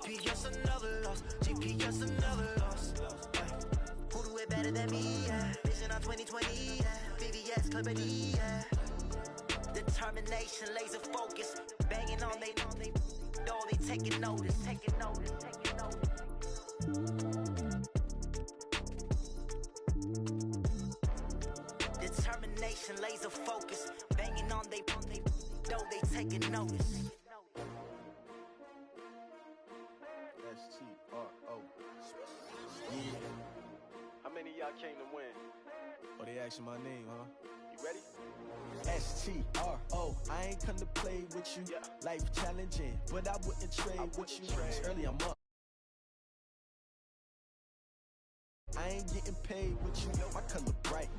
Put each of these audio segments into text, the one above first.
GPS another loss, GPS another loss. Who do it better than me? Yeah. Vision on 2020, yeah. VVS, Liberty, yeah. Determination, laser focus, banging on they, though they taking notice, taking notice, taking notice. Determination, laser focus, banging on they, though they taking notice. S-T-R-O. Yeah. How many of y'all came to win? Oh, they asking my name, huh? You ready? S-T-R-O. I ain't come to play with you. Yeah. Life challenging, but I wouldn't trade with you. It's early, I'm up. I ain't getting paid with you. My color bright.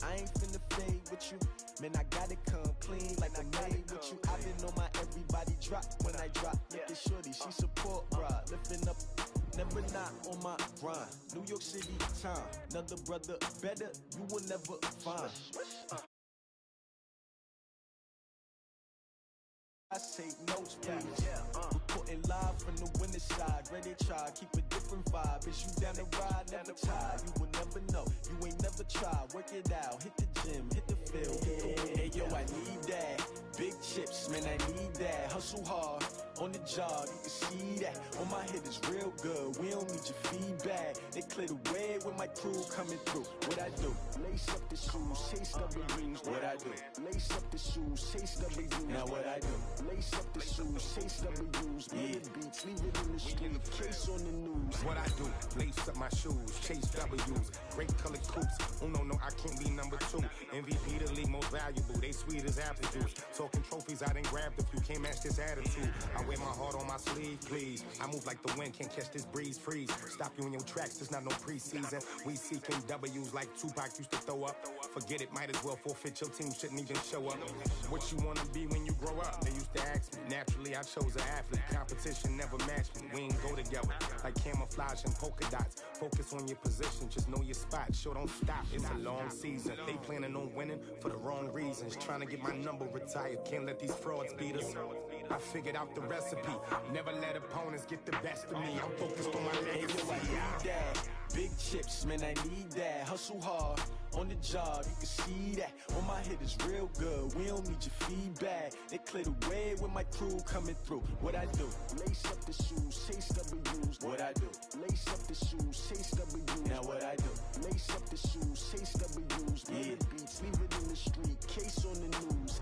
I ain't finna fade with you. Man, I gotta come clean like I'm made with you. I've been on my everybody drop when I drop. Look at shorty, she support ride. Lifting up, never not on my grind. New York City time. Another brother better, you will never find. I take notes, please. Reporting live from the winter side. Ready to try, keep a different vibe. Is you down the ride, never tired. You will never know, you ain't never tried. Work it out, hit the gym, hit the field. Hey yo, I need that. Big chips, man, I need that. Hustle hard, on the job, you can see that. On my head is real good, we don't need your feedback. They clear the way with my crew coming through. What I do? Lace up the shoes, chase W's. What I do? Lace up the shoes, chase W's. Now what I do? Lace up the shoes, chase W's. Yeah. Beats, leave it in the street, case on the news. What I do? Lace up my shoes, chase W's. Great colored coops. Oh no, I can't be number 2. MVP the league most valuable. They sweet as apple juice. Talking trophies, I didn't grab the few. Can't match this attitude. I wear my heart on my sleeve, please. I move like the wind, can't catch this breeze, freeze. Stop you in your tracks, there's not no preseason. We seeking W's like Tupac used to throw up. Forget it, might as well forfeit. Your team shouldn't even show up. What you wanna be when you grow up? They used to ask me. Naturally, I chose an athlete. Competition never matched me. We ain't go together like camouflage and polka dots. Focus on your position, just know your spot. Sure, don't stop. It's a long season. They planning on winning for the wrong reasons. Trying to get my number retired. Can't let these frauds beat us. I figured out the recipe. Never let opponents get the best of me. I'm focused on my legacy. I need that. Big chips, man, I need that. Hustle hard, on the job, you can see that. On my head is real good, we don't need your feedback. They clear the way with my crew coming through. What I do? Lace up the shoes, chase W's. What I do? Lace up the shoes, chase W's. Now what I do? Lace up the shoes, chase W's. Yeah. Beats, leave it in the street, case on the news.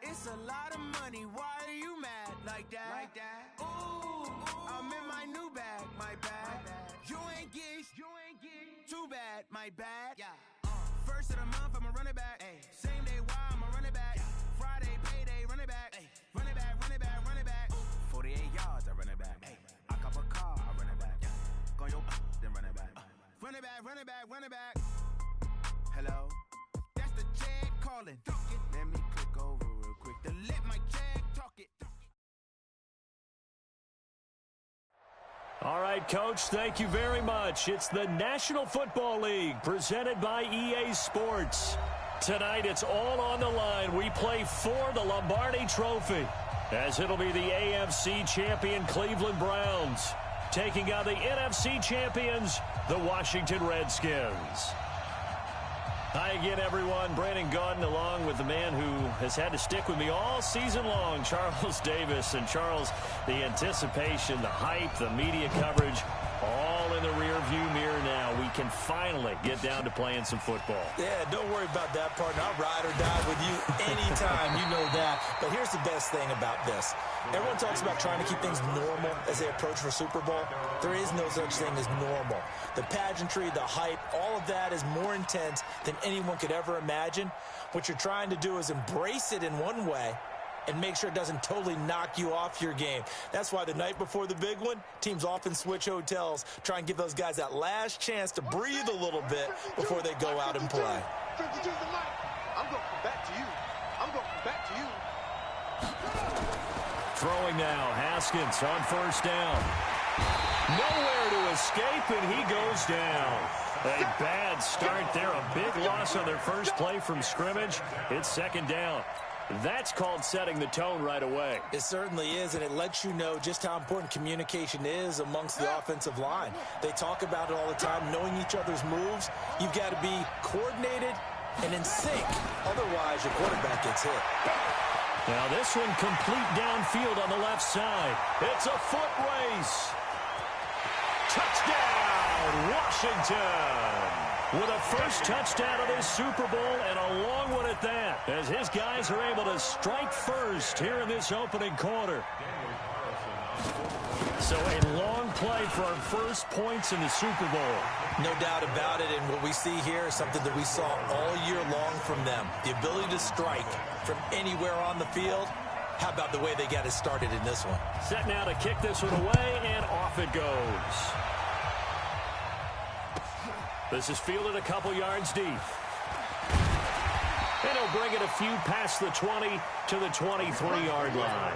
It's a lot of money, why are you mad like that? Ooh, I'm in my new bag, my bad. You ain't geeks, too bad, my bad. First of the month, I'ma run it back. Same day, why I'ma run it back. Friday, payday, run it back. Run it back, run it back, run it back. 48 yards, I run it back. I cop a car, I run it back. Go your then run it back. Run it back, run it back, run it back. Hello? That's the Chad calling. Let me click over real quick to let my Chad talk it. All right, Coach, thank you very much. It's the National Football League presented by EA Sports. Tonight, it's all on the line. We play for the Lombardi Trophy, as it'll be the AFC champion Cleveland Browns taking on the NFC champions, the Washington Redskins. Hi again, everyone. Brandon Gaudin along with the man who has had to stick with me all season long, Charles Davis. And Charles, the anticipation, the hype, the media coverage, all in the rearview mirror now. We can finally get down to playing some football. Yeah, don't worry about that, partner. I'll ride or die with you anytime. You know that. But here's the best thing about this. Everyone talks about trying to keep things normal as they approach for Super Bowl. There is no such thing as normal. The pageantry, the hype, all of that is more intense than anyone could ever imagine. What you're trying to do is embrace it in one way and make sure it doesn't totally knock you off your game. That's why the night before the big one, teams often switch hotels, try and give those guys that last chance to breathe a little bit before they go out and play. I'm going back to you. I'm going back to you. Throwing now, Haskins on first down. Nowhere to escape, and he goes down. A bad start there, a big loss on their first play from scrimmage. It's second down. That's called setting the tone right away. It certainly is, and it lets you know just how important communication is amongst the offensive line. They talk about it all the time, knowing each other's moves. You've got to be coordinated and in sync. Otherwise, your quarterback gets hit. Now this one complete downfield on the left side. It's a foot race. Touchdown, Washington. With a first touchdown of this Super Bowl and a long one at that, as his guys are able to strike first here in this opening quarter. So a long play for our first points in the Super Bowl. No doubt about it, and what we see here is something that we saw all year long from them. The ability to strike from anywhere on the field. How about the way they got it started in this one? Set now to kick this one away, and off it goes. This is fielded a couple yards deep. And he'll bring it a few past the 20 to the 23-yard line.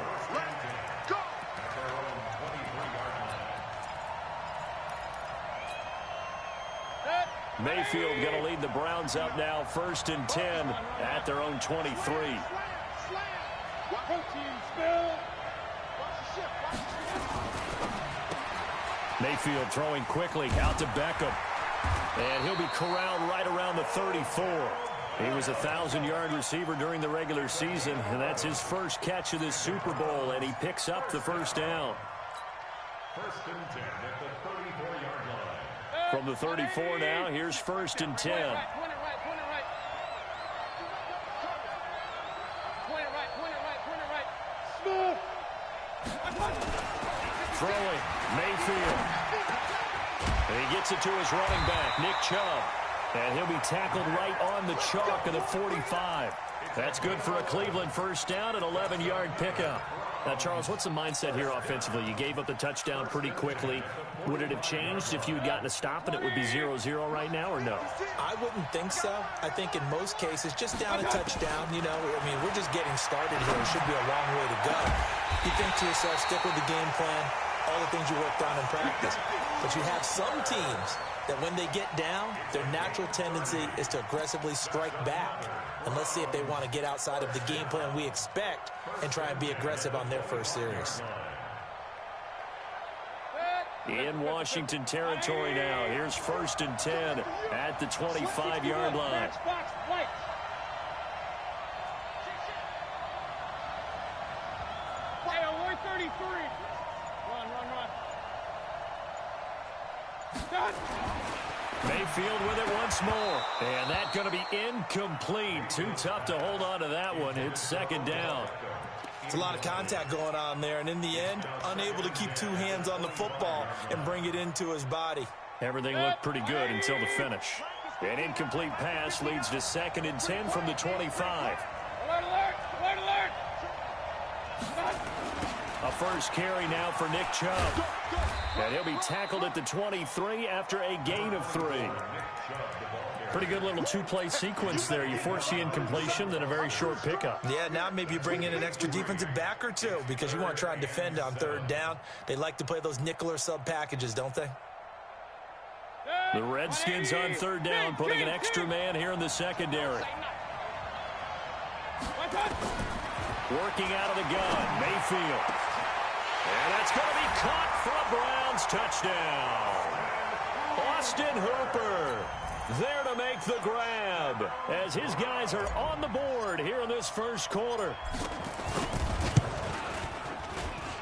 Mayfield going to lead the Browns up now, 1st and 10 at their own 23. Mayfield throwing quickly out to Beckham. And he'll be corralled right around the 34. He was a 1,000-yard receiver during the regular season, and that's his first catch of this Super Bowl, and he picks up the first down. 1st and 10 at the 34-yard line. From the 34 now, here's 1st and 10. Point it right. Smooth. Throwing, Mayfield. And he gets it to his running back, Nick Chubb. And he'll be tackled right on the chalk of the 45. That's good for a Cleveland first down, an 11-yard pickup. Now, Charles, what's the mindset here offensively? You gave up the touchdown pretty quickly. Would it have changed if you had gotten a stop and it would be 0-0 right now, or no? I wouldn't think so. I think in most cases, just down a touchdown, you know, I mean, we're just getting started here. It should be a long way to go. You think to yourself, stick with the game plan, all the things you worked on in practice. But you have some teams that when they get down, their natural tendency is to aggressively strike back. And let's see if they want to get outside of the game plan we expect and try and be aggressive on their first series. In Washington territory now. Here's 1st and 10 at the 25-yard line. Hey, 133. Run. Done. Mayfield with it once more. And that's going to be incomplete. Too tough to hold on to that one. It's 2nd down. It's a lot of contact going on there, and in the end, unable to keep two hands on the football and bring it into his body. Everything looked pretty good until the finish. An incomplete pass leads to 2nd and 10 from the 25. Alert. A first carry now for Nick Chubb. And he'll be tackled at the 23 after a gain of 3. Pretty good little two-play sequence there. You force the incompletion, then a very short pickup. Yeah, now maybe you bring in an extra defensive back or two because you want to try and defend on 3rd down. They like to play those nickel or sub packages, don't they? The Redskins on 3rd down, putting an extra man here in the secondary. Working out of the gun, Mayfield. And that's going to be caught for a Browns touchdown. Austin Hooper there to make the grab as his guys are on the board here in this first quarter.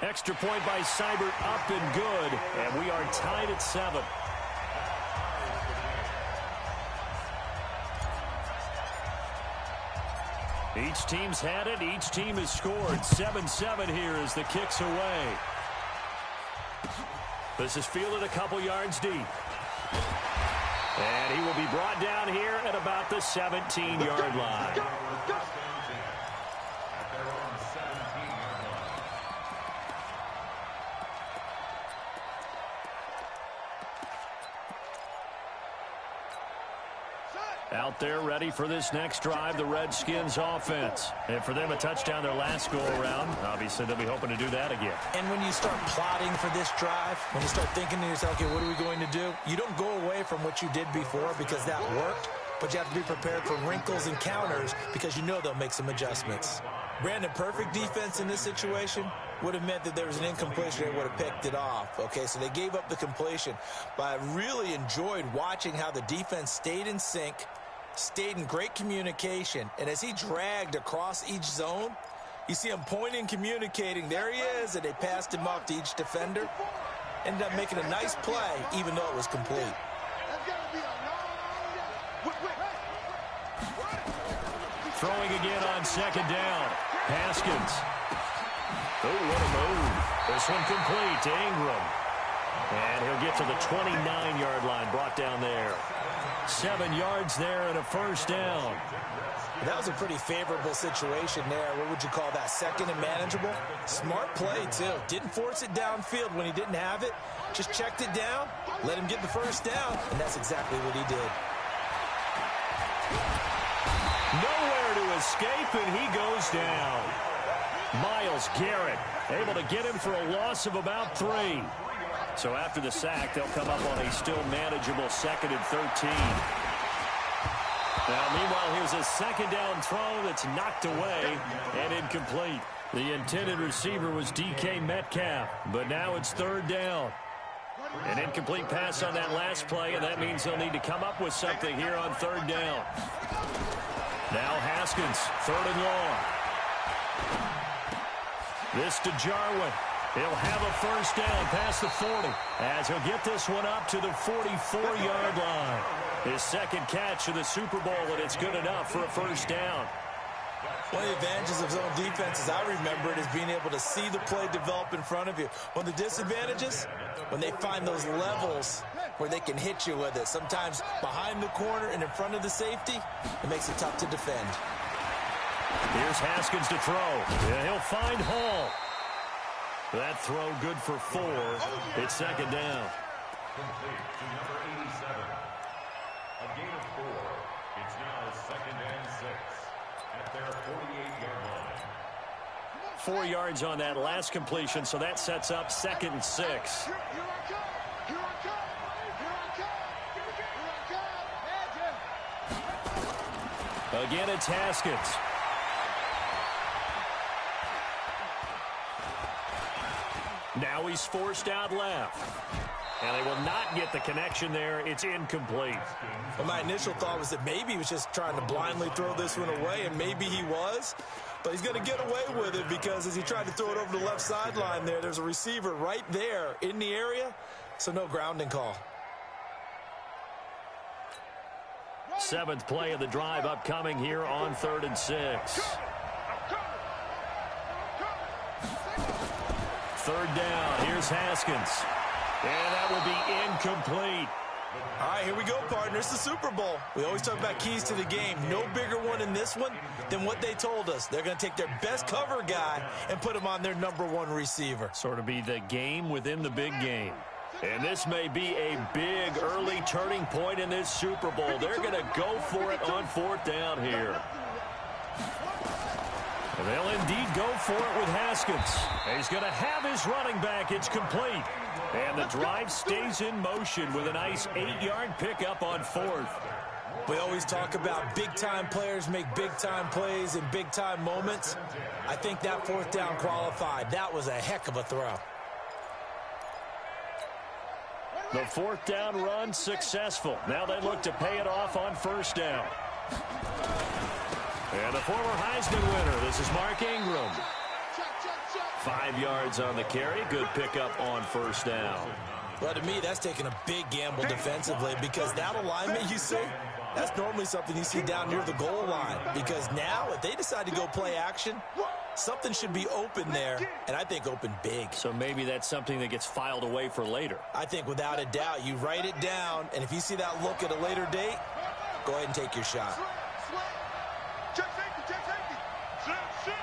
Extra point by Seibert up and good, and we are tied at 7. Each team's had it. Each team has scored. 7-7 here as the kick's away. This is fielded a couple yards deep. And he will be brought down here at about the 17-yard line. Out there ready for this next drive, the Redskins offense. And for them, a touchdown their last go-around. Obviously, they'll be hoping to do that again. And when you start plotting for this drive, when you start thinking to yourself, okay, what are we going to do? You don't go away from what you did before because that worked, but you have to be prepared for wrinkles and counters because you know they'll make some adjustments. Brandon, perfect defense in this situation would have meant that there was an incompletion that would have picked it off. Okay, so they gave up the completion. But I really enjoyed watching how the defense stayed in sync, stayed in great communication, and as he dragged across each zone, you see him pointing, communicating. There he is, and they passed him off to each defender. Ended up making a nice play, even though it was complete. Throwing again on second down. Haskins. Oh, what a move. This one complete to Ingram. And he'll get to the 29-yard line, brought down there. 7 yards there and a first down. That was a pretty favorable situation there. What would you call that? Second and manageable? Smart play, too. Didn't force it downfield when he didn't have it. Just checked it down, let him get the first down, and that's exactly what he did. Nowhere to escape, and he goes down. Myles Garrett able to get him for a loss of about 3. So after the sack, they'll come up on a still manageable 2nd and 13. Now, meanwhile, here's a second down throw that's knocked away and incomplete. The intended receiver was DK Metcalf, but now it's 3rd down. An incomplete pass on that last play, and that means they'll need to come up with something here on 3rd down. Now Haskins, 3rd and long. This to Jarwin. He'll have a first down past the 40 as he'll get this one up to the 44-yard line. His second catch of the Super Bowl, and it's good enough for a first down. One of the advantages of zone defense, as I remember it, is being able to see the play develop in front of you. One of the disadvantages, when they find those levels where they can hit you with it. Sometimes behind the corner and in front of the safety, it makes it tough to defend. Here's Haskins to throw. Yeah, he'll find Hall. That throw good for 4. It's 2nd down. Complete to number 87. A gain of 4. It's now 2nd and 6 at their 48-yard line. 4 yards on that last completion, so that sets up 2nd and 6. Again, it's Haskins. Now he's forced out left. And they will not get the connection there. It's incomplete. Well, my initial thought was that maybe he was just trying to blindly throw this one away, and maybe he was. But he's going to get away with it because as he tried to throw it over the left sideline there's a receiver right there in the area, so no grounding call. 7th play of the drive upcoming here on 3rd and 6. 3rd down. Here's Haskins. And that will be incomplete. All right, here we go, partner. It's the Super Bowl. We always talk about keys to the game. No bigger one in this one than what they told us. They're going to take their best cover guy and put him on their _1 receiver. Sort of be the game within the big game. And this may be a big early turning point in this Super Bowl. They're going to go for it on 4th down here. And they'll indeed go for it with Haskins. He's going to have his running back. It's complete. And the drive stays in motion with a nice 8-yard pickup on 4th. We always talk about big-time players make big-time plays in big-time moments. I think that 4th down qualified. That was a heck of a throw. The 4th down run successful. Now they look to pay it off on 1st down. And the former Heisman winner, this is Mark Ingram. 5 yards on the carry. Good pickup on 1st down. Well, to me, that's taking a big gamble defensively because that alignment you see, that's normally something you see down near the goal line. Because now, if they decide to go play action, something should be open there, and I think open big. So maybe that's something that gets filed away for later. I think without a doubt, you write it down, and if you see that look at a later date, go ahead and take your shot. Check safety, check safety. Sit.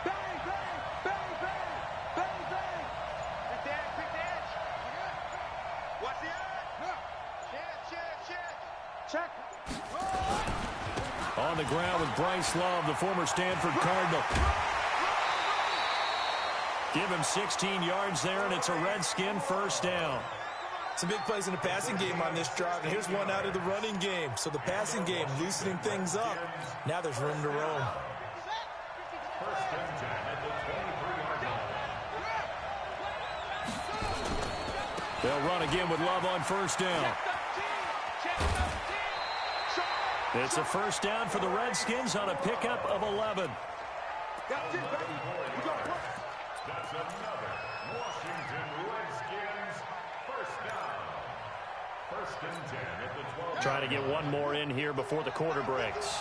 Bang, bang, bang, bang, bang, bang. Pick the edge. Watch the edge. Check. on the ground with Bryce Love, the former Stanford Cardinal. Give him 16 yards there, and it's a Redskin first down. Some big plays in the passing game on this drive, and here's one out of the running game. So the passing game loosening things up. Now there's room to roam. First and 10 at the 23-yard line. They'll run again with Love on first down. It's a first down for the Redskins on a pickup of 11. That's another Washington Redskins first down. First and 10 at the 12. Trying to get one more in here before the quarter breaks.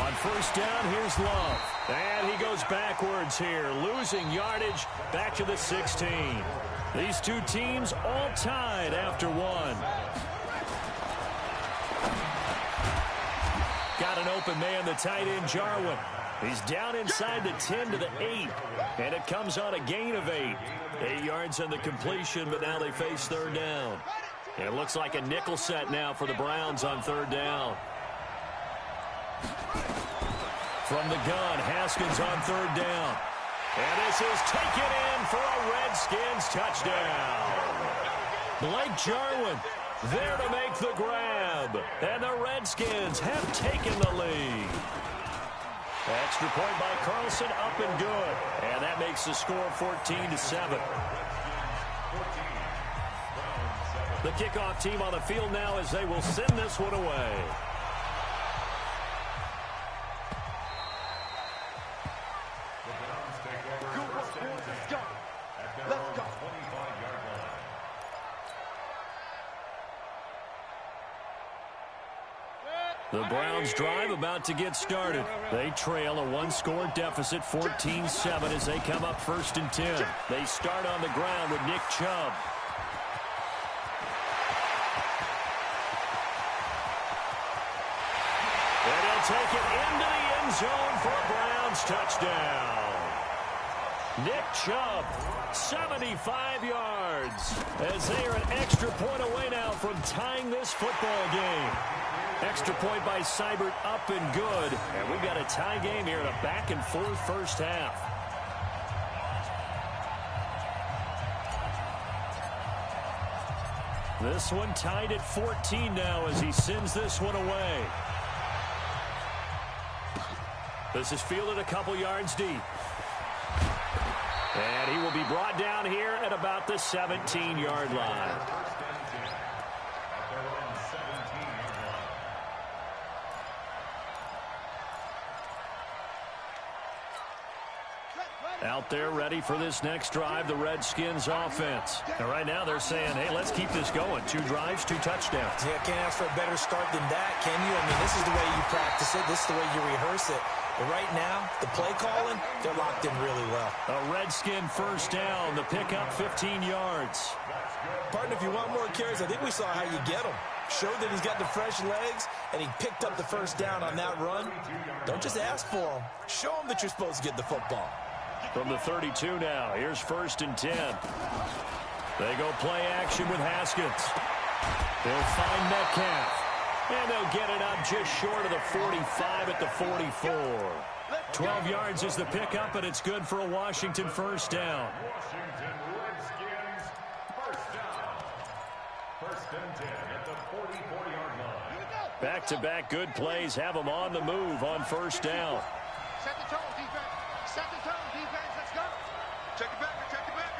On first down, here's Love. And he goes backwards here, losing yardage back to the 16. These two teams all tied after one. Got an open man, the tight end, Jarwin. He's down inside the 10 to the 8. And it comes on a gain of 8. 8 yards on the completion, but now they face third down. It looks like a nickel set now for the Browns on third down. From the gun, Haskins on third down. And this is taken in for a Redskins touchdown. Blake Jarwin there to make the grab. And the Redskins have taken the lead. Extra point by Carlson, up and good. And that makes the score 14-7. The kickoff team on the field now as they will send this one away. The Browns drive about to get started. They trail a one-score deficit, 14-7, as they come up first and 10. They start on the ground with Nick Chubb. And he'll take it into the end zone for a Browns touchdown. Nick Chubb, 75 yards, as they are an extra point away now from tying this football game. Extra point by Seibert, up and good. And we've got a tie game here in a back-and-forth first half. This one tied at 14 now as he sends this one away. This is fielded a couple yards deep. And he will be brought down here at about the 17-yard line. Out there ready for this next drive, the Redskins offense. And right now they're saying, hey, let's keep this going. 2 drives, 2 touchdowns. Yeah, can't ask for a better start than that, can you? I mean, this is the way you practice it. This is the way you rehearse it. But right now, the play calling, they're locked in really well. A Redskin first down, the pickup 15 yards. Partner, if you want more carries, I think we saw how you get them. Showed that he's got the fresh legs, and he picked up the first down on that run. Don't just ask for them. Show them that you're supposed to get the football. From the 32 now, here's first and 10. They go play action with Haskins. They'll find Metcalf. And they'll get it up just short of the 45 at the 44. 12 yards is the pickup, and it's good for a Washington first down. Washington Redskins first down. First and 10 at the 44-yard line. Back-to-back good plays have them on the move on first down. Set the tone, defense. Set the tone, defense. Let's go. Check it back. Check it back.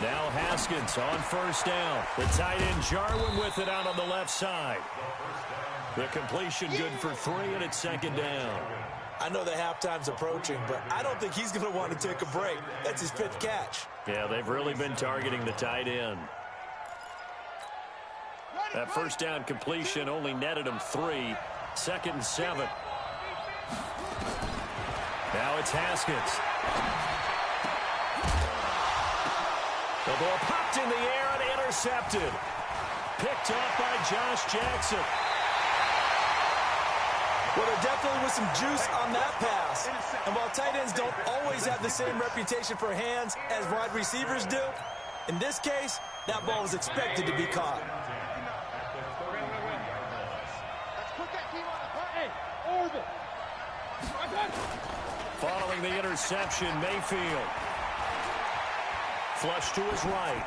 Now Haskins on first down. The tight end Jarwin with it out on the left side. The completion good for 3, and it's second down. I know the halftime's approaching, but I don't think he's going to want to take a break. That's his 5th catch. Yeah, they've really been targeting the tight end. That first down completion only netted him 3. Second and 7. Now it's Haskins. The ball popped in the air and intercepted. Picked up by Josh Jackson. Well, there definitely was some juice on that pass. And while tight ends don't always have the same reputation for hands as wide receivers do, in this case, That ball was expected to be caught. Let's put that team on the play. Hey, orbit. Following the interception, Mayfield. Flush to his right.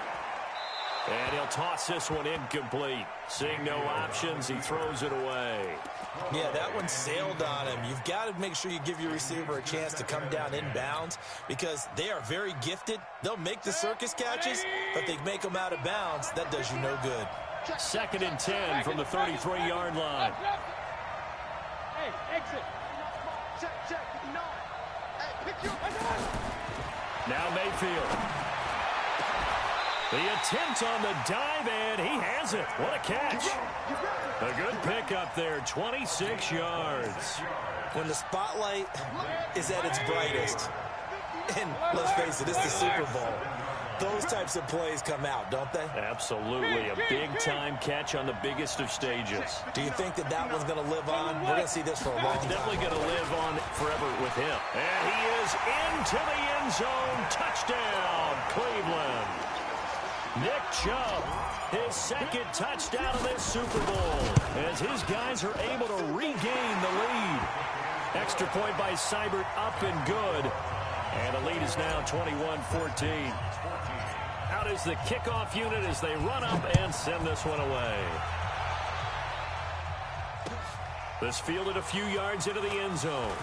And he'll toss this one incomplete. Seeing no options, he throws it away. Yeah, that one sailed on him. You've got to make sure you give your receiver a chance to come down inbounds because they are very gifted. They'll make the circus catches, but they make them out of bounds. That does you no good. 2nd and 10 from the 33-yard line. Hey, exit. Check. No. Hey, pick your. Now Mayfield. The attempt on the dive, and he has it. What a catch. A good pickup there, 26 yards. When the spotlight is at its brightest, and let's face it, it's the Super Bowl, those types of plays come out, don't they? Absolutely. A big-time catch on the biggest of stages. Do you think that that one's going to live on? We're going to see this for a long time. Definitely going to live on forever with him. And he is into the end zone. Touchdown, Cleveland. Nick Chubb, his 2nd touchdown of this Super Bowl, as his guys are able to regain the lead. Extra point by Seibert, up and good. And the lead is now 21-14. Out is the kickoff unit as they run up and send this one away. This fielded a few yards into the end zone.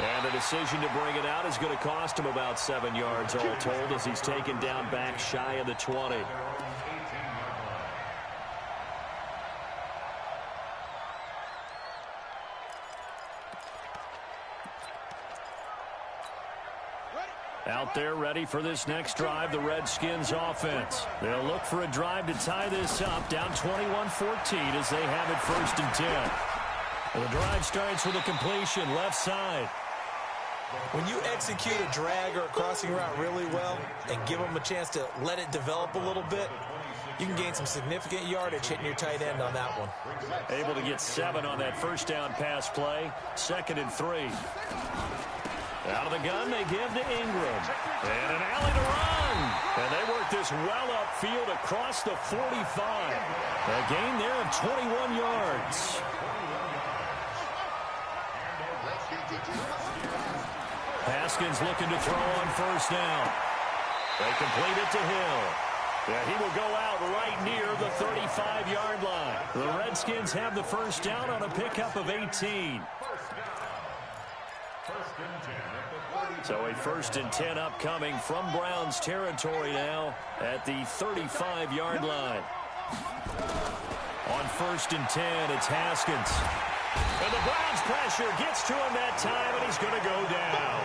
And the decision to bring it out is going to cost him about 7 yards all told as he's taken down back shy of the 20. Out there ready for this next drive, the Redskins offense. They'll look for a drive to tie this up, down 21-14 as they have it 1st and 10. The drive starts with a completion, left side. When you execute a drag or a crossing route really well and give them a chance to let it develop a little bit, you can gain some significant yardage hitting your tight end on that one. Able to get 7 on that 1st down pass play, 2nd and 3. Out of the gun, they give to Ingram. And an alley to run. And they work this well upfield across the 45. A gain there of 21 yards. Haskins looking to throw on 1st down. They complete it to Hill. Yeah, he will go out right near the 35-yard line. The Redskins have the 1st down on a pickup of 18. So a 1st and 10 upcoming from Browns territory now at the 35-yard line. On 1st and 10, it's Haskins. And the Browns pressure gets to him that time, and he's going to go down.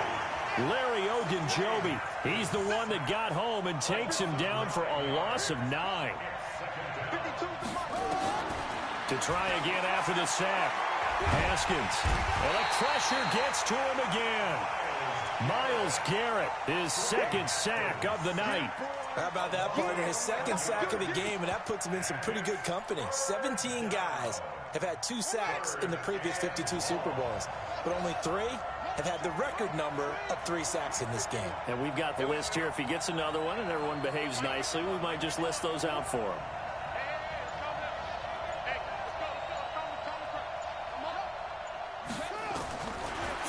Larry Ogunjobi, he's the one that got home and takes him down for a loss of 9. To try again after the sack. Haskins. And the pressure gets to him again. Myles Garrett, his 2nd sack of the night. How about that, partner? His 2nd sack of the game, and that puts him in some pretty good company. 17 guys have had 2 sacks in the previous 52 Super Bowls, but only 3 have had the record number of 3 sacks in this game. And we've got the list here. If he gets another one and everyone behaves nicely, we might just list those out for him.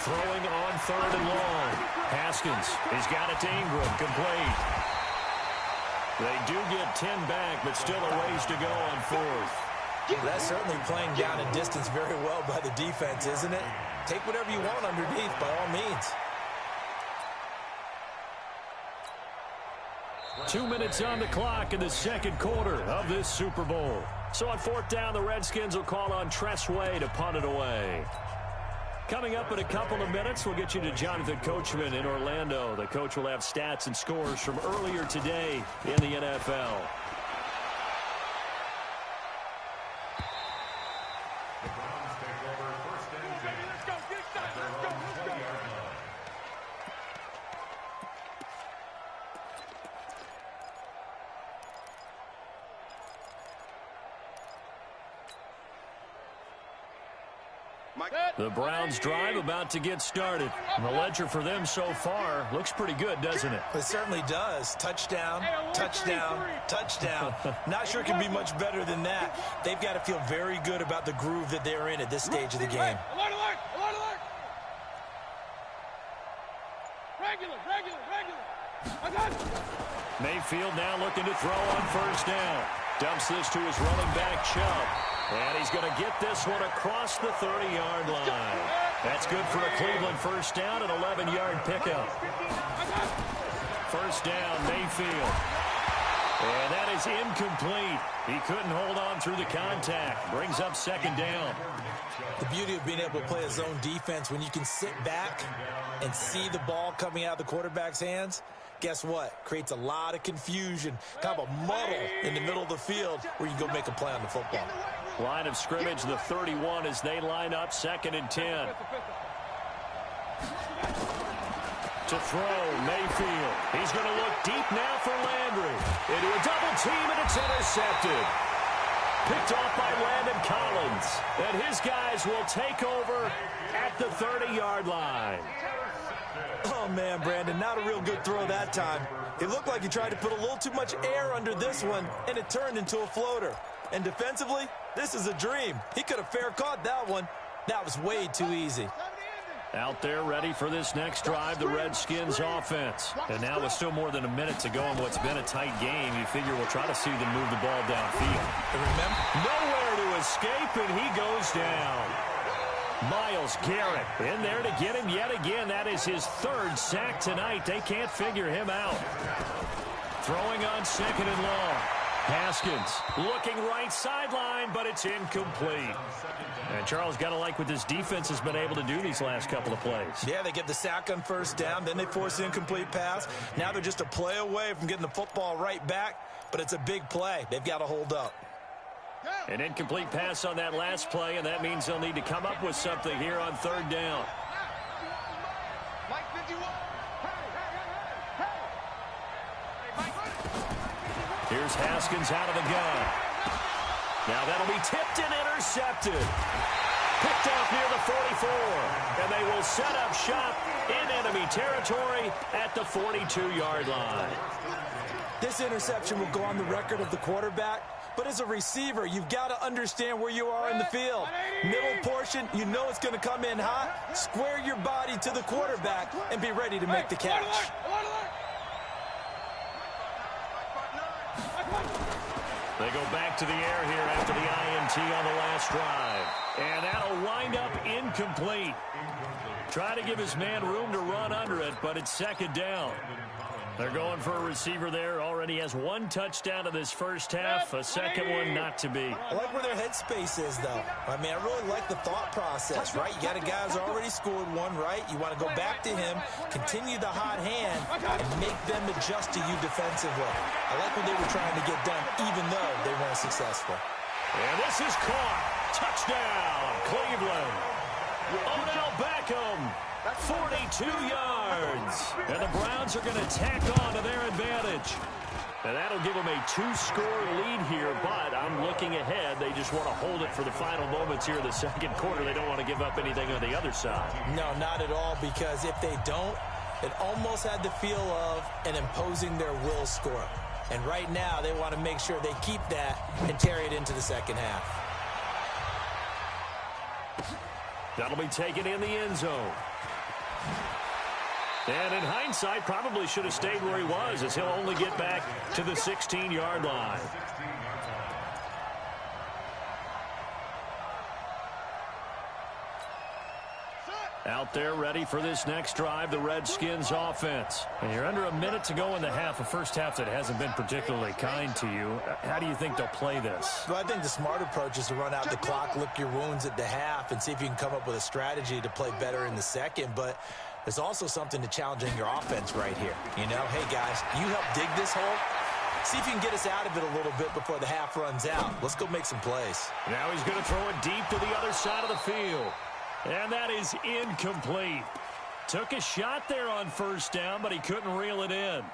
Throwing on 3rd and long. Haskins, he's got it to Ingram, complete. They do get 10 back, but still a ways to go on 4th. That's certainly playing down and distance very well by the defense, isn't it? Take whatever you want underneath, by all means. 2 minutes on the clock in the 2nd quarter of this Super Bowl. So on 4th down, the Redskins will call on Tress Way to punt it away. Coming up in a couple of minutes, we'll get you to Jonathan Coachman in Orlando. The coach will have stats and scores from earlier today in the NFL. The Browns take over 1st and 10. Let's go, at their own 20-yard line. The Browns' drive about to get started. The ledger for them so far looks pretty good, doesn't it? It certainly does. Touchdown, touchdown, touchdown. Not sure it can be much better than that. They've got to feel very good about the groove that they're in at this stage of the game. Mayfield now looking to throw on first down. Dumps this to his running back, Chubb. And he's going to get this one across the 30-yard line. That's good for a Cleveland first down, an 11-yard pickup. First down, Mayfield. And that is incomplete. He couldn't hold on through the contact. Brings up second down. The beauty of being able to play a zone defense when you can sit back and see the ball coming out of the quarterback's hands, guess what? Creates a lot of confusion, kind of a muddle in the middle of the field where you can go make a play on the football. Line of scrimmage, the 31 as they line up, 2nd and 10. To throw, Mayfield. He's going to look deep now for Landry. Into a double team, and it's intercepted. Picked off by Landon Collins. And his guys will take over at the 30-yard line. Oh, man, Brandon, not a real good throw that time. It looked like he tried to put a little too much air under this one, and it turned into a floater. And defensively, this is a dream. He could have fair caught that one. That was way too easy. Out there ready for this next drive, the Redskins offense. And now with still more than a minute to go in what's been a tight game, you figure we'll try to see them move the ball downfield. And remember, nowhere to escape, and he goes down. Myles Garrett in there to get him yet again. That is his 3rd sack tonight. They can't figure him out. Throwing on 2nd and long. Haskins looking right sideline, but it's incomplete. And Charles, got to like what this defense has been able to do these last couple of plays. Yeah, they get the sack on first down, then they force the incomplete pass. Now they're just a play away from getting the football right back, but it's a big play. They've got to hold up. An incomplete pass on that last play, and that means they'll need to come up with something here on 3rd down. Here's Haskins out of the gun. Now that'll be tipped and intercepted. Picked off near the 44. And they will set up shop in enemy territory at the 42-yard line. This interception will go on the record of the quarterback. But as a receiver, you've got to understand where you are in the field. Middle portion, you know it's going to come in hot. Square your body to the quarterback and be ready to make the catch. They go back to the air here after the INT on the last drive. And that'll wind up incomplete. Try to give his man room to run under it, but it's 2nd down. They're going for a receiver there. Already has 1 touchdown in this first half. A second one not to be. I like where their headspace is, though. I mean, I really like the thought process, right? You got a guy who's already scored 1, right? You want to go back to him, continue the hot hand, and make them adjust to you defensively. I like what they were trying to get done, even though they weren't successful. And this is caught. Touchdown, Cleveland. Odell Beckham. 42 yards. And the Browns are going to tack on to their advantage. And that'll give them a 2-score lead here, but I'm looking ahead. They just want to hold it for the final moments here in the 2nd quarter. They don't want to give up anything on the other side. No, not at all, because if they don't, it almost had the feel of an imposing their will score. And right now, they want to make sure they keep that and carry it into the 2nd half. That'll be taken in the end zone. And in hindsight, probably should have stayed where he was, as he'll only get back to the 16-yard line. Out there ready for this next drive, the Redskins offense. And you're under a minute to go in the half, a first half that hasn't been particularly kind to you. How do you think they'll play this? Well, I think the smart approach is to run out the clock, lick your wounds at the half, and see if you can come up with a strategy to play better in the second. But there's also something to challenging your offense right here. You know, hey, guys, you help dig this hole. See if you can get us out of it a little bit before the half runs out. Let's go make some plays. Now he's going to throw it deep to the other side of the field. And that is incomplete. Took a shot there on first down, but he couldn't reel it in.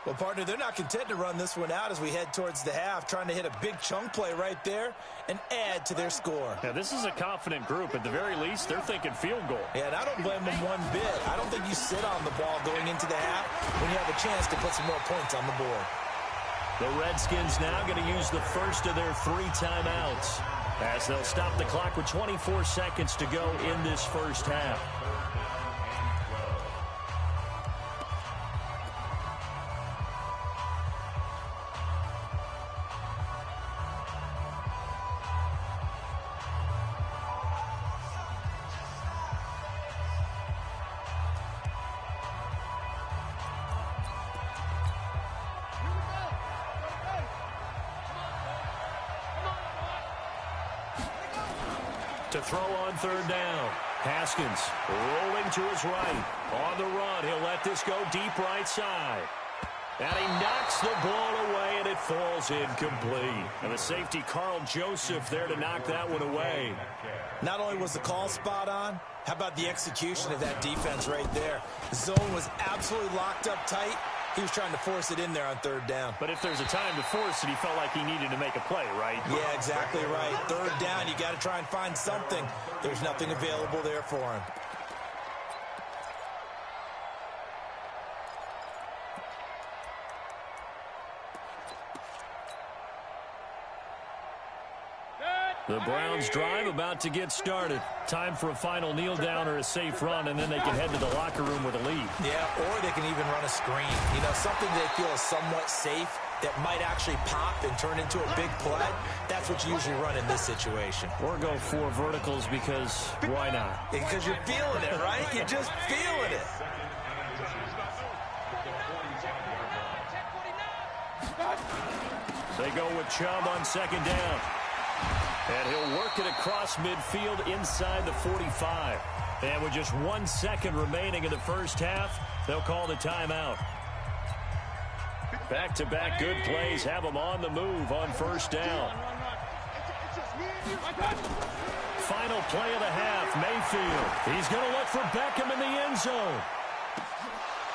Well, partner, they're not content to run this one out as we head towards the half, trying to hit a big chunk play right there and add to their score. Yeah, this is a confident group. At the very least, they're thinking field goal. Yeah, and I don't blame them one bit. I don't think you sit on the ball going into the half when you have a chance to put some more points on the board. The Redskins now going to use the first of their 3 timeouts as they'll stop the clock with 24 seconds to go in this first half. To throw on third down. Haskins rolling to his right. On the run, he'll let this go deep right side. And he knocks the ball away, and it falls incomplete. And the safety, Carl Joseph, there to knock that one away. Not only was the call spot on, how about the execution of that defense right there? The zone was absolutely locked up tight. He was trying to force it in there on third down. But if there's a time to force it, he felt like he needed to make a play, right? Yeah, exactly right. Third down, you got to try and find something. There's nothing available there for him. The Browns drive about to get started. Time for a final kneel down or a safe run, and then they can head to the locker room with a lead. Yeah, or they can even run a screen. You know, something they feel is somewhat safe that might actually pop and turn into a big play. That's what you usually run in this situation. Or go 4 verticals because why not? Because you're feeling it, right? You're just feeling it. They go with Chubb on second down. And he'll work it across midfield inside the 45. And with just 1 second remaining in the first half, they'll call the timeout. Back-to-back good plays have them on the move on first down. Final play of the half, Mayfield. He's going to look for Beckham in the end zone.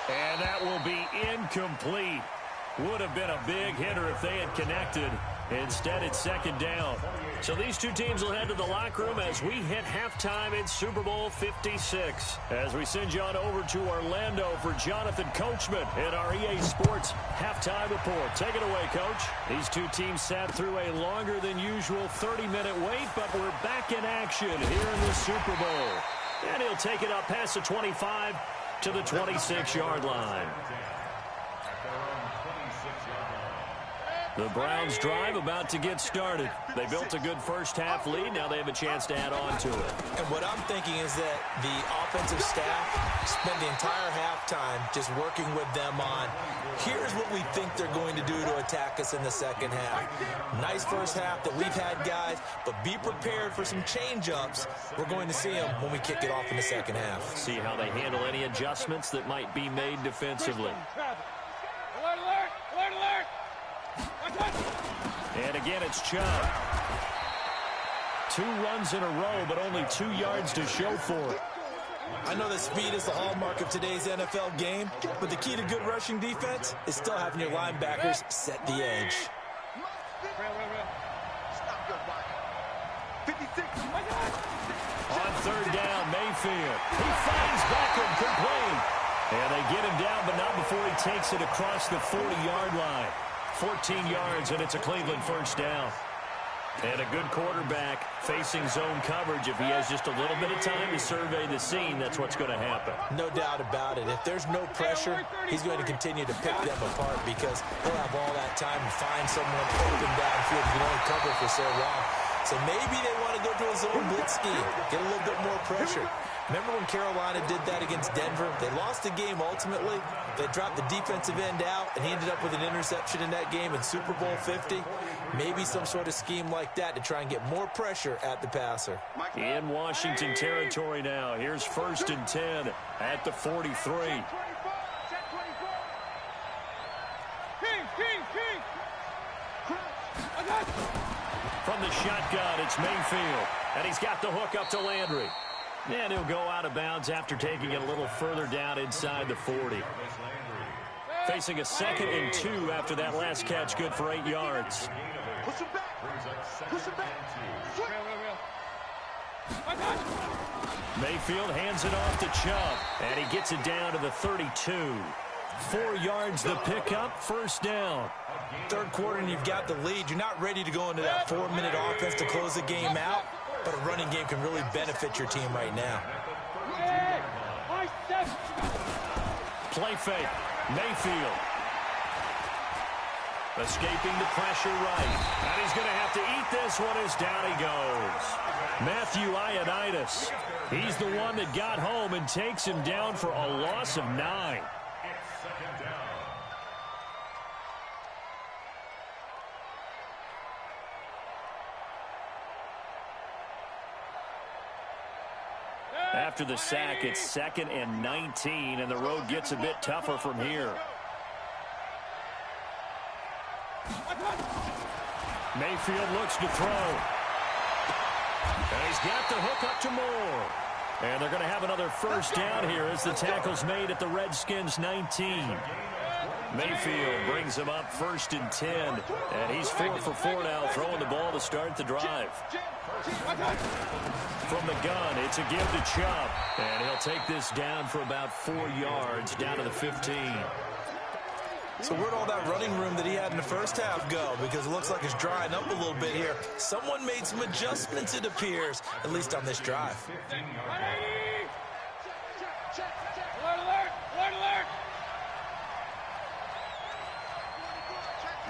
And that will be incomplete. Would have been a big hitter if they had connected. Instead, it's second down. So these two teams will head to the locker room as we hit halftime in Super Bowl 56. As we send you on over to Orlando for Jonathan Coachman in our EA Sports Halftime Report. Take it away, Coach. These two teams sat through a longer than usual 30-minute wait, but we're back in action here in the Super Bowl. And he'll take it up past the 25 to the 26-yard line. The Browns drive about to get started. They built a good first half lead. Now they have a chance to add on to it. And what I'm thinking is that the offensive staff spent the entire halftime just working with them on, here's what we think they're going to do to attack us in the second half. Nice first half that we've had, guys, but be prepared for some change-ups. We're going to see them when we kick it off in the second half. See how they handle any adjustments that might be made defensively. Alert, alert, alert, alert. And again, it's Chubb. 2 runs in a row, but only 2 yards to show for it. I know that speed is the hallmark of today's NFL game, but the key to good rushing defense is still having your linebackers set the edge. On third down, Mayfield. He finds Beckham complete. And they get him down, but not before he takes it across the 40-yard line. 14 yards, and it's a Cleveland first down. And a good quarterback facing zone coverage. If he has just a little bit of time to survey the scene, that's what's going to happen. No doubt about it. If there's no pressure, he's going to continue to pick them apart because he'll have all that time to find someone open downfield. He can only cover for so long. So maybe they want to go to a zone blitz scheme, get a little bit more pressure. Remember when Carolina did that against Denver? They lost the game ultimately. They dropped the defensive end out, and he ended up with an interception in that game in Super Bowl 50. Maybe some sort of scheme like that to try and get more pressure at the passer. In Washington territory now. Here's 1st and 10 at the 43. From the shotgun, it's Mayfield. And he's got the hook up to Landry. And he'll go out of bounds after taking it a little further down inside the 40. Facing a 2nd and 2 after that last catch, good for 8 yards. Push him back. Push him back. Mayfield hands it off to Chubb, and he gets it down to the 32. 4 yards the pickup, first down. Third quarter and you've got the lead. You're not ready to go into that 4-minute offense to close the game out, but a running game can really benefit your team right now. Play fake. Mayfield. Escaping the pressure right. And he's going to have to eat this one as down he goes. Matthew Ioannidis. He's the one that got home and takes him down for a loss of 9. After the sack, it's 2nd and 19, and the road gets a bit tougher from here. Mayfield looks to throw. And he's got the hook up to Moore. And they're going to have another first down here as the tackle's made at the Redskins 19. Mayfield brings him up 1st and 10. And he's 4 for 4 now, throwing the ball to start the drive. From the gun, it's a give to Chubb. And he'll take this down for about 4 yards, down to the 15. So where'd all that running room that he had in the first half go? Because it looks like it's drying up a little bit here. Someone made some adjustments, it appears, at least on this drive. Alert!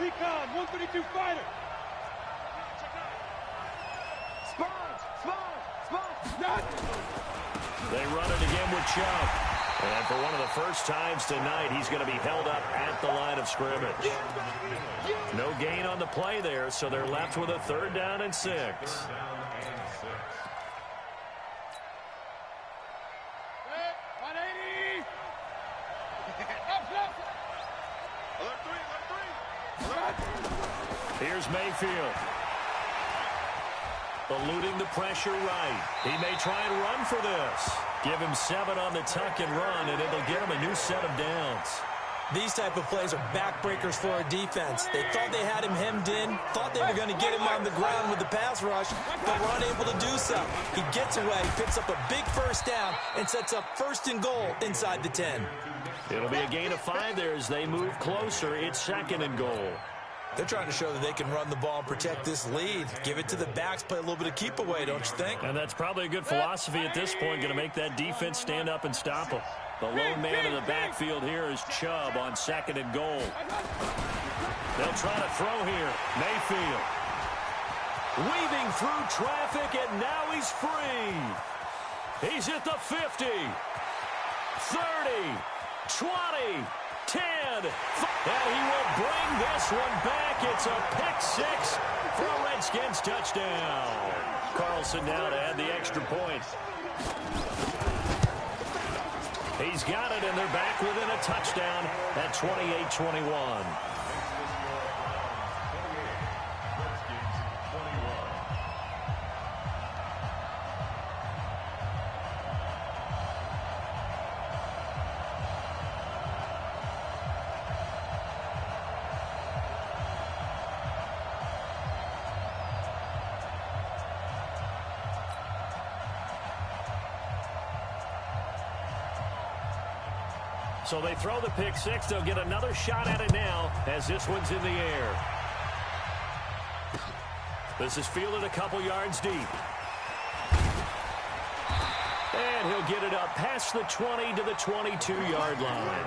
Recon, 132 fighter. Spawns. They run it again with Chubb. And for one of the first times tonight, he's going to be held up at the line of scrimmage. No gain on the play there, so they're left with a 3rd down and 6. Hey, 180. Alert 3. Here's Mayfield. Eluding the pressure right. He may try and run for this. Give him 7 on the tuck and run, and it'll get him a new set of downs. These type of plays are backbreakers for a defense. They thought they had him hemmed in, thought they were going to get him on the ground with the pass rush, but were unable to do so. He gets away, picks up a big first down, and sets up 1st and goal inside the 10. It'll be a gain of 5 there as they move closer. It's 2nd and goal. They're trying to show that they can run the ball and protect this lead. Give it to the backs, play a little bit of keep away, don't you think? And that's probably a good philosophy at this point, going to make that defense stand up and stop them. The lone man in the backfield here is Chubb on 2nd and goal. They'll try to throw here. Mayfield. Weaving through traffic, and now he's free. He's at the 50. 30. 20. 10. And he will bring this one back. It's a pick 6 for a Redskins touchdown. Carlson now to add the extra point. He's got it, and they're back within a touchdown at 28-21. So they throw the pick 6. They'll get another shot at it now as this one's in the air. This is fielded a couple yards deep. And he'll get it up past the 20 to the 22-yard line.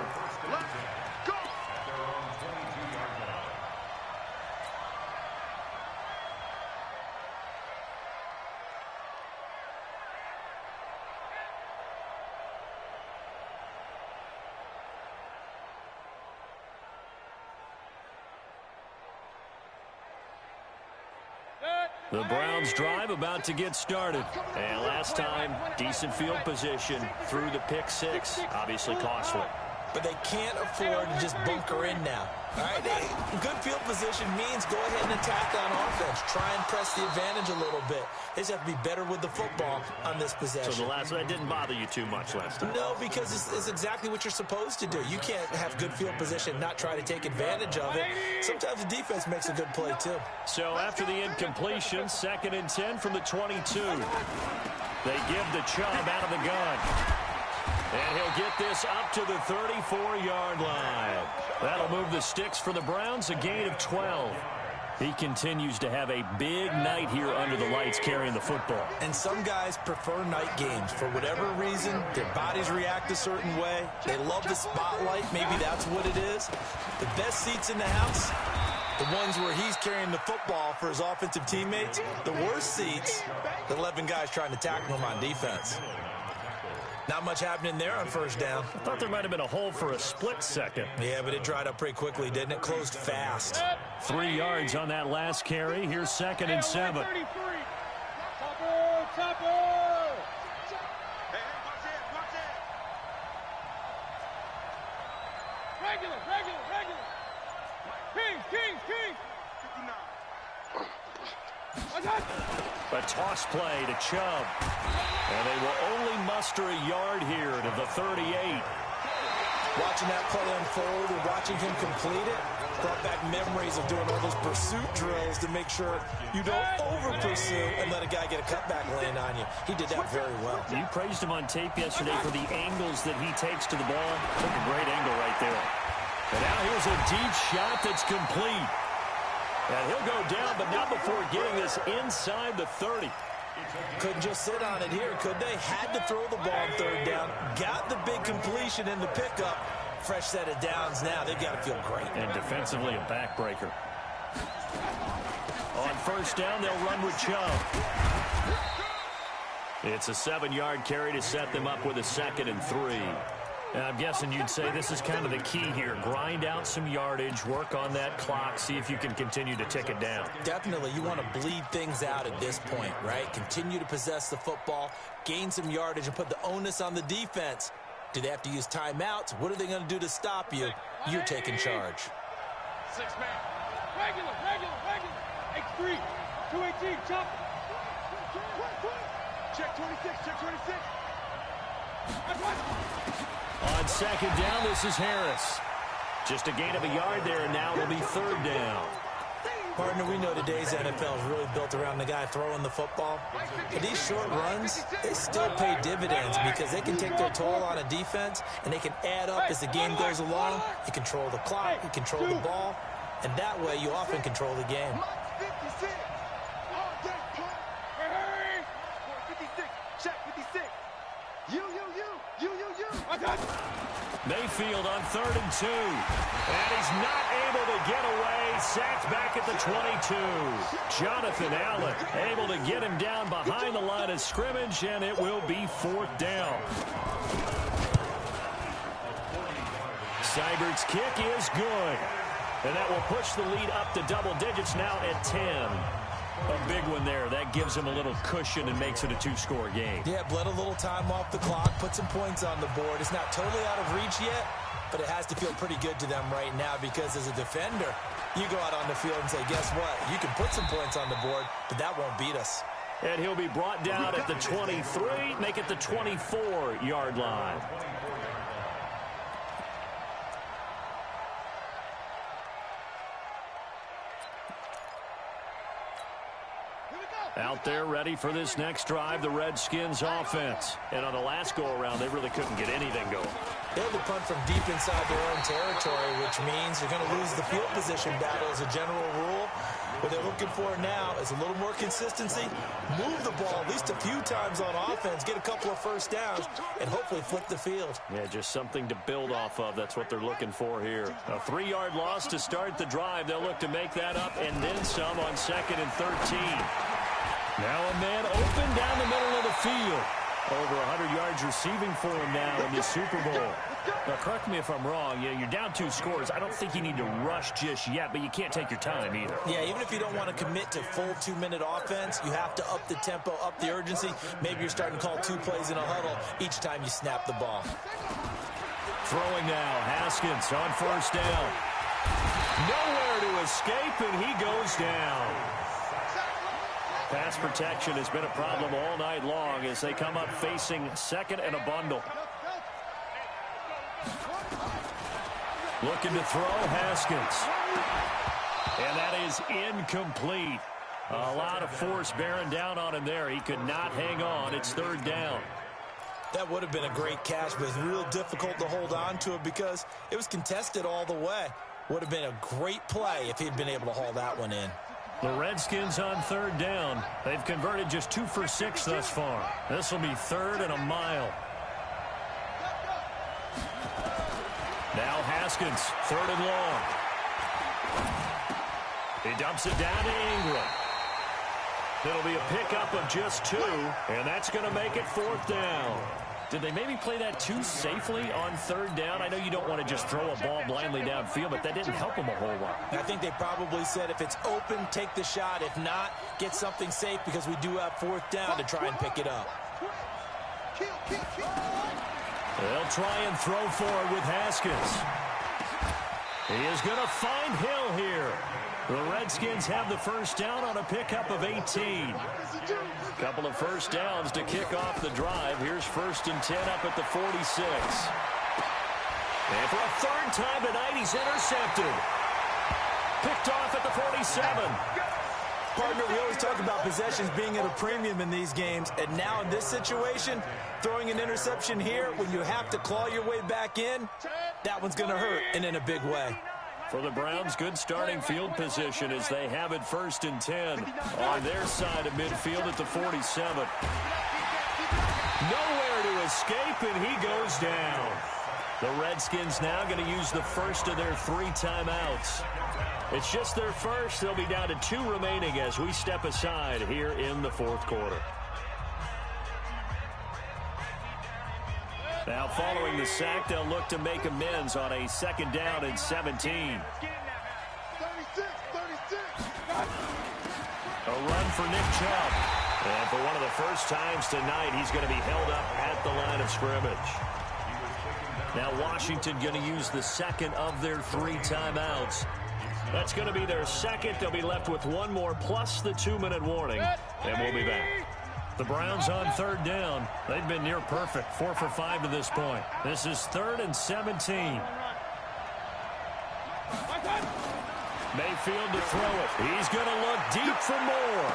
The Browns drive about to get started. And last time, decent field position through the pick 6. Obviously costly. but they can't afford to just bunker in now. All right, good field position means go ahead and attack on offense. Try and press the advantage a little bit. They just have to be better with the football on this possession. So the last one didn't bother you too much last time? No, because it's exactly what you're supposed to do. You can't have good field position, not try to take advantage of it. Sometimes the defense makes a good play, too. So after the incompletion, 2nd and 10 from the 22. They give the Chubb out of the gun. And he'll get this up to the 34-yard line. That'll move the sticks for the Browns, a gain of 12. He continues to have a big night here under the lights carrying the football. And some guys prefer night games. For whatever reason, their bodies react a certain way. They love the spotlight. Maybe that's what it is. The best seats in the house, the ones where he's carrying the football for his offensive teammates. The worst seats, the 11 guys trying to tackle him on defense. Not much happening there on first down. I thought there might have been a hole for a split second. Yeah, but it dried up pretty quickly, didn't it? Closed fast. 3 yards on that last carry. Here's 2nd and 7. Hey, watch it. Regular. Kings. 59. A toss play to Chubb. And they will only muster a yard here to the 38. Watching that play unfold and watching him complete it brought back memories of doing all those pursuit drills to make sure you don't over-pursue and let a guy get a cutback land on you. He did that very well. You praised him on tape yesterday for the angles that he takes to the ball. Took a great angle right there. And now here's a deep shot that's complete. And he'll go down, but not before getting this inside the 30. Couldn't just sit on it here, could they? Had to throw the ball on 3rd down. Got the big completion in the pickup. Fresh set of downs now. They've got to feel great. And defensively, a backbreaker. On first down, they'll run with Chubb. It's a 7-yard carry to set them up with a 2nd and 3. And I'm guessing you'd say this is kind of the key here. Grind out some yardage, work on that clock, see if you can continue to tick it down. Definitely. You want to bleed things out at this point, right? Continue to possess the football, gain some yardage, and put the onus on the defense. Do they have to use timeouts? What are they going to do to stop you? You're taking charge. 6-man. Regular. X3. 218. Chop. Check 26. On 2nd down, this is Harris. Just a gain of a yard there, and now it'll be 3rd down. Partner, we know today's NFL is really built around the guy throwing the football. But these short runs, they still pay dividends because they can take their toll on a defense, and they can add up as the game goes along. You control the clock, you control the ball, and that way you often control the game. 56. Check 56. You. Mayfield on 3rd and 2. And he's not able to get away. Sacked back at the 22. Jonathan Allen able to get him down behind the line of scrimmage, and it will be 4th down. Seibert's kick is good. And that will push the lead up to double digits now at 10. A big one there. That gives him a little cushion and makes it a 2-score game. Yeah, bled a little time off the clock, put some points on the board. It's not totally out of reach yet, but it has to feel pretty good to them right now because as a defender, you go out on the field and say, guess what? You can put some points on the board, but that won't beat us. And he'll be brought down at the 23, make it the 24-yard line. Out there ready for this next drive, the Redskins offense. And on the last go-around, they really couldn't get anything going. They had to punt from deep inside their own territory, which means you're going to lose the field position battle as a general rule. What they're looking for now is a little more consistency, move the ball at least a few times on offense, get a couple of first downs, and hopefully flip the field. Yeah, just something to build off of. That's what they're looking for here. A 3-yard loss to start the drive. They'll look to make that up and then some on 2nd and 13. Now a man open down the middle of the field. Over 100 yards receiving for him now in the Super Bowl. Now, correct me if I'm wrong. You're down 2 scores. I don't think you need to rush just yet, but you can't take your time either. Yeah, even if you don't want to commit to full 2-minute offense, you have to up the tempo, up the urgency. Maybe you're starting to call 2 plays in a huddle each time you snap the ball. throwing now. Haskins on first down. Nowhere to escape, and he goes down. Pass protection has been a problem all night long as they come up facing second and a bundle. Looking to throw, Haskins. And that is incomplete. A lot of force bearing down on him there. He could not hang on. It's third down. That would have been a great catch, but it's real difficult to hold on to it because it was contested all the way. Would have been a great play if he'd been able to haul that one in. The Redskins on third down. They've converted just 2 for 6 thus far. This will be third and a mile. Now Haskins, third and long. He dumps it down to Ingram. It'll be a pickup of just 2, and that's going to make it fourth down. Did they maybe play that too safely on third down? I know you don't want to just throw a ball blindly downfield, but that didn't help them a whole lot. I think they probably said if it's open, take the shot. If not, get something safe because we do have fourth down to try and pick it up. They'll try and throw forward with Haskins. He is going to find Hill here. The Redskins have the first down on a pickup of 18. Couple of first downs to kick off the drive. Here's first and 10 up at the 46. And for a third time tonight, he's intercepted. Picked off at the 47. Partner, we always talk about possessions being at a premium in these games, and now in this situation, throwing an interception here when you have to claw your way back in, that one's going to hurt, and in a big way. For the Browns, good starting field position as they have it first and 10 on their side of midfield at the 47. Nowhere to escape, and he goes down. The Redskins now going to use the first of their 3 timeouts. It's just their first. They'll be down to 2 remaining as we step aside here in the fourth quarter. Now, following the sack, they'll look to make amends on a second down and 17. A run for Nick Chubb. And for one of the first times tonight, he's going to be held up at the line of scrimmage. Now, Washington going to use the second of their 3 timeouts. That's going to be their second. They'll be left with 1 more plus the 2-minute warning. And we'll be back. The Browns on third down. They've been near perfect, 4 for 5 to this point. This is third and 17. Mayfield to throw it. He's going to look deep for more.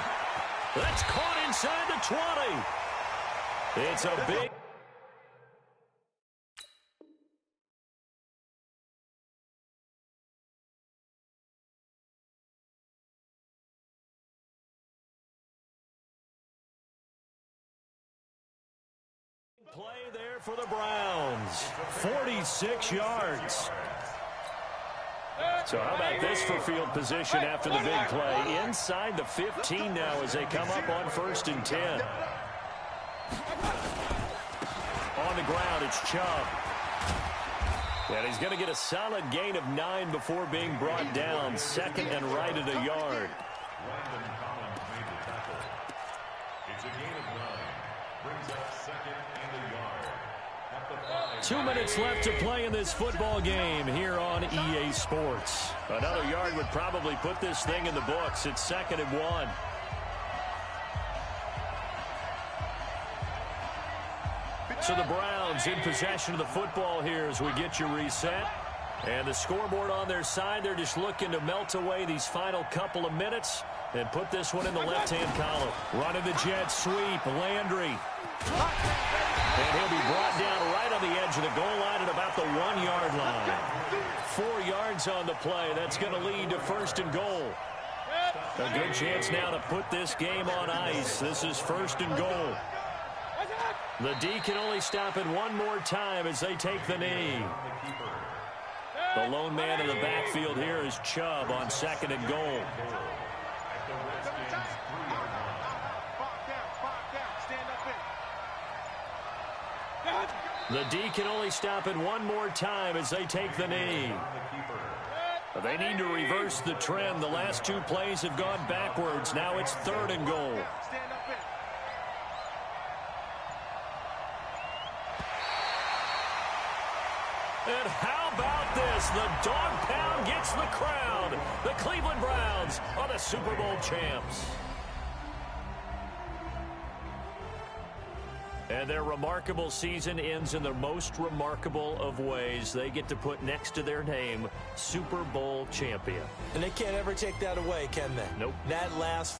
That's caught inside the 20. It's a big... play there for the Browns. 46 yards. So how about this for field position after the big play? Inside the 15 now as they come up on first and 10. On the ground, it's Chubb. And he's going to get a solid gain of 9 before being brought down. Second and right at a yard. It's a gain of 9. Brings up second and a yard. At the 5. 2 minutes left to play in this football game here on EA Sports. Another yard would probably put this thing in the books. It's second and 1. So the Browns in possession of the football here as we get you reset. And the scoreboard on their side, they're just looking to melt away these final couple of minutes and put this one in the left-hand column. Running the jet sweep, Landry. And he'll be brought down right on the edge of the goal line at about the 1-yard line. 4 yards on the play. That's going to lead to first and goal. A good chance now to put this game on ice. This is first and goal. The D can only stop it one more time as they take the knee. The lone man in the backfield here is Chubb on second and goal. The D can only stop it one more time as they take the knee. They need to reverse the trend. The last 2 plays have gone backwards. Now it's third and goal. And how about this? The dog pound gets the crown. The Cleveland Browns are the Super Bowl champs. And their remarkable season ends in the most remarkable of ways. They get to put next to their name, Super Bowl champion. And they can't ever take that away, can they? Nope. That last